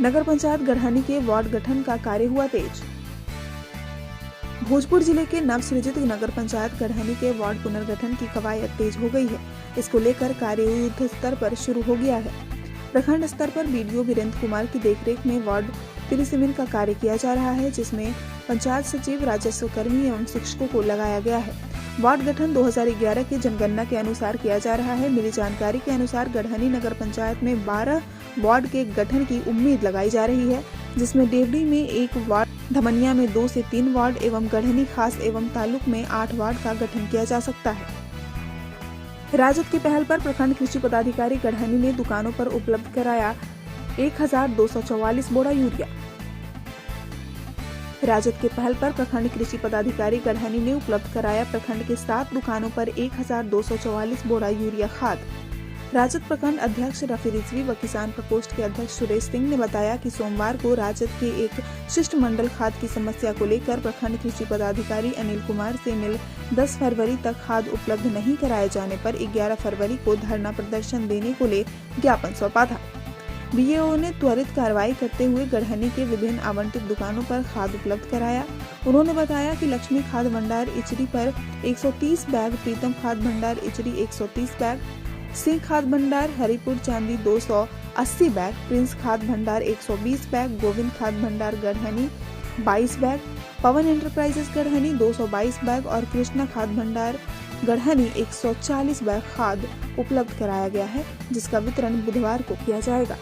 नगर पंचायत गढ़हनी के वार्ड गठन का कार्य हुआ तेज। भोजपुर जिले के नवसृजित नगर पंचायत गढ़हनी के वार्ड पुनर्गठन की कवायद तेज हो गई है। इसको लेकर कार्य युद्ध स्तर पर शुरू हो गया है। प्रखंड स्तर पर बीडीओ वीरेंद्र कुमार की देखरेख में वार्ड प्रीसिमेंट का कार्य किया जा रहा है, जिसमें पंचायत सचिव, राजस्व कर्मी एवं शिक्षकों को लगाया गया है। वार्ड गठन 2011 की जनगणना के अनुसार किया जा रहा है। मिली जानकारी के अनुसार गढ़हनी नगर पंचायत में 12 वार्ड के गठन की उम्मीद लगाई जा रही है, जिसमें डेवढ़ी में 1 वार्ड, धमनिया में 2 से 3 वार्ड एवं गढ़हनी खास एवं तालुक में 8 वार्ड का गठन किया जा सकता है। राजद की पहल पर प्रखंड कृषि पदाधिकारी गढ़हनी ने दुकानों पर उपलब्ध कराया 1244 बोरा यूरिया। राजद के पहल पर प्रखंड कृषि पदाधिकारी गढ़हनी ने उपलब्ध कराया प्रखंड के 7 दुकानों पर 1244 बोरा यूरिया खाद। राजद प्रखंड अध्यक्ष रफी रिजवी व किसान प्रकोष्ठ के अध्यक्ष सुरेश सिंह ने बताया कि सोमवार को राजद के एक शिष्टमंडल खाद की समस्या को लेकर प्रखंड कृषि पदाधिकारी अनिल कुमार से मिल 10 फरवरी तक खाद उपलब्ध नहीं कराए जाने पर 11 फरवरी को धरना प्रदर्शन देने को ले ज्ञापन सौंपा था। बीएओ ने त्वरित कार्रवाई करते हुए गढ़हनी के विभिन्न आवंटित दुकानों पर खाद उपलब्ध कराया। उन्होंने बताया कि लक्ष्मी खाद भंडार इचरी पर 130 बैग, प्रीतम खाद भंडार इचरी 130 बैग, सिंह खाद भंडार हरिपुर चांदी 280 बैग, प्रिंस खाद भंडार 120 बैग, गोविंद खाद भंडार गढ़हनी 22 बैग, पवन एंटरप्राइजेस गढ़हनी 222 बैग और कृष्णा खाद भंडार गढ़हनी 140 बैग खाद उपलब्ध कराया गया है, जिसका वितरण बुधवार को किया जाएगा।